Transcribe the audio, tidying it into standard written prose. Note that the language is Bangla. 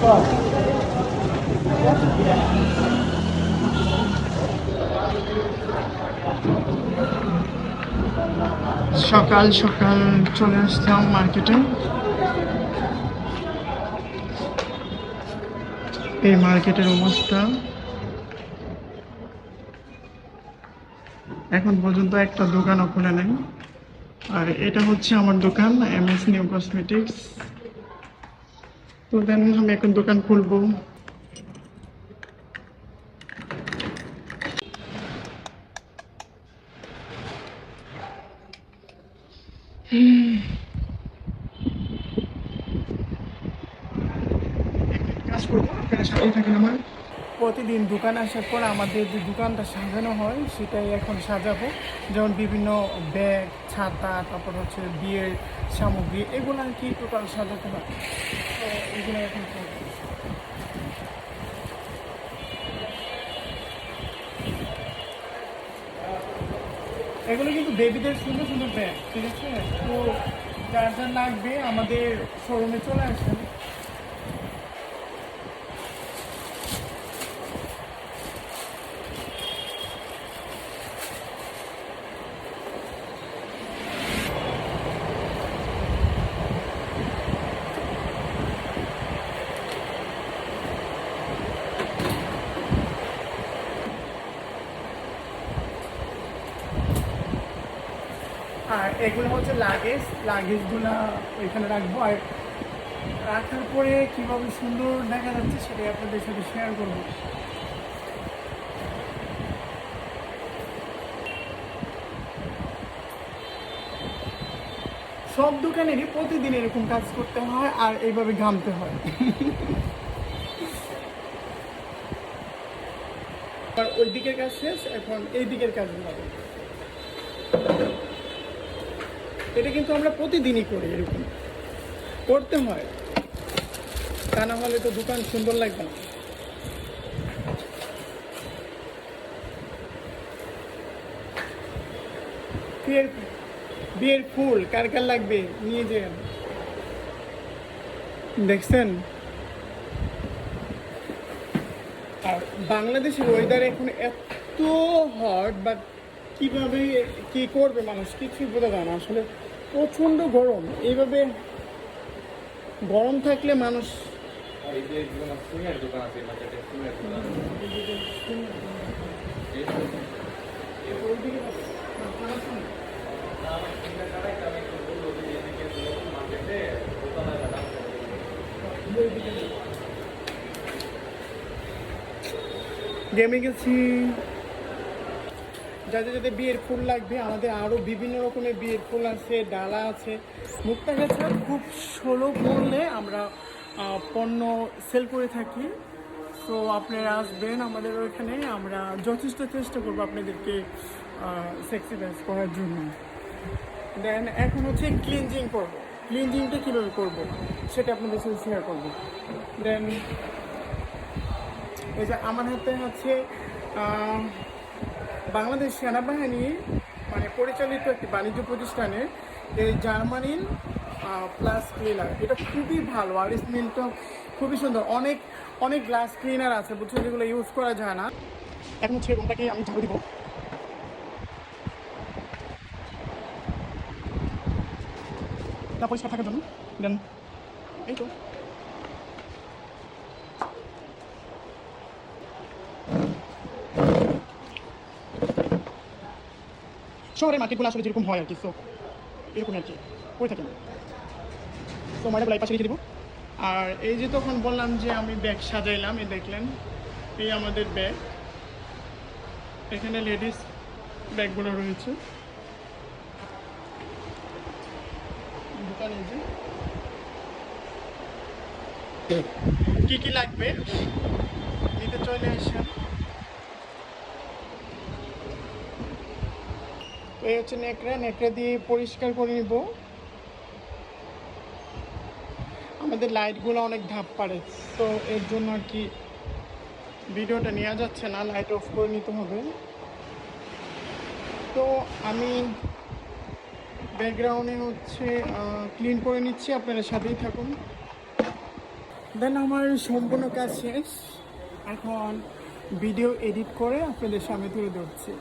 সকাল সকাল চলে আসলাম মার্কেটে। এই মার্কেটের অবস্থা এখন পর্যন্ত একটা দোকানও খুলে নেই। আর এটা হচ্ছে আমার দোকান MS নিউ কসমেটিক্স। তো দেন আমি এখন দোকান খুলবো। কাজ করবো, এখানে সাজিয়ে থাকেন আমার। প্রতিদিন দোকান আসার পর আমাদের যে দোকানটা সাজানো হয় সেটাই এখন সাজাবো। যেমন বিভিন্ন ব্যাগ, ছাতা, তারপর হচ্ছে বিয়ের সামগ্রী, এগুলো আর কি টোটাল সাজাতে হয়। তো এগুলো এখন করবো। এগুলো কিন্তু বেবিদের সুন্দর সুন্দর ব্যাগ, ঠিক আছে? তো যার যার লাগবে আমাদের শোরুমে চলে আসেন। আর এগুলো হচ্ছে লাগেজগুলো এখানে রাখবো। আর রাখার পরে কীভাবে সুন্দর দেখা যাচ্ছে সেটাই আপনাদের সাথে শেয়ার করবো। সব দোকানেরই প্রতিদিন এরকম কাজ করতে হয় আর এইভাবে ঘামতে হয়। আর ওই দিকের কাজ শেষ, এখন এই দিকের কাজগুলো হবে। এটা কিন্তু আমরা প্রতিদিনই করি, এরকম করতে হয়, তা না হলে তো দোকান সুন্দর লাগবে না। বিয়ের ফুল কার কার লাগবে নিয়ে যান। দেখছেন? আর বাংলাদেশের ওয়েদার এখন এত হট, বাট কিভাবে কি করবে মানুষ কিছুই বোঝা যায় না। আসলে প্রচণ্ড গরম। এইভাবে গরম থাকলে মানুষ গেমে গেছি। যাদের যাদের বিয়ের ফুল লাগবে, আমাদের আরও বিভিন্ন রকমের বিয়ের ফুল আছে, ডালা আছে। মুক্তা গাছা খুব সুলভ মূল্যে আমরা পণ্য সেল করে থাকি। সো আপনারা আসবেন আমাদের ওইখানে, আমরা যথেষ্ট চেষ্টা করবো আপনাদেরকে সেক্সিফাইজ করার জন্য। দেন এখন হচ্ছে ক্লিনজিং করবো। ক্লিনজিংটা কীভাবে করবো সেটা আপনাদের সাথে শেয়ার করবো। দেন এই যে আমার হাতে হচ্ছে বাংলাদেশ সেনাবাহিনী মানে পরিচালিত একটি বাণিজ্য প্রতিষ্ঠানের এই জার্মানির প্লাস ক্লিনার। এটা খুবই ভালো আর স্মেলটা খুবই সুন্দর। অনেক অনেক গ্লাস ক্লিনার আছে বুঝছো, যেগুলো ইউজ করা যায় না। এখন হচ্ছে রুমটাকে আমি ঝাড়ু দিব পরিষ্কার থাকার জন্য। দেন এই তো শহরের মার্কেটগুলো আসলে যেরকম হয় আর কি, সো এরকম আর কি করে থাকি। তো ময়দাগুলো এই পাশে রেখে দেবো। আর এই যে তখন বললাম যে আমি ব্যাগ সাজাইলাম, এই দেখলেন এই আমাদের ব্যাগ। এখানে লেডিস ব্যাগগুলো রয়েছে। দোকানে যে কী কী লাগবে নিতে চলে আসেন। তো এই হচ্ছে নেকড়া দিয়ে পরিষ্কার করে নিব। আমাদের লাইটগুলো অনেক ধাপ পারে, তো এর জন্য আর কি ভিডিওটা নেওয়া যাচ্ছে না, লাইট অফ করে নিতে হবে। তো আমি ব্যাকগ্রাউন্ডে হচ্ছে ক্লিন করে নিচ্ছি, আপনারা সাথেই থাকুন। দেন আমার সম্পূর্ণ কাজ শেষ, এখন ভিডিও এডিট করে আপনাদের সামনে তুলে ধরছি।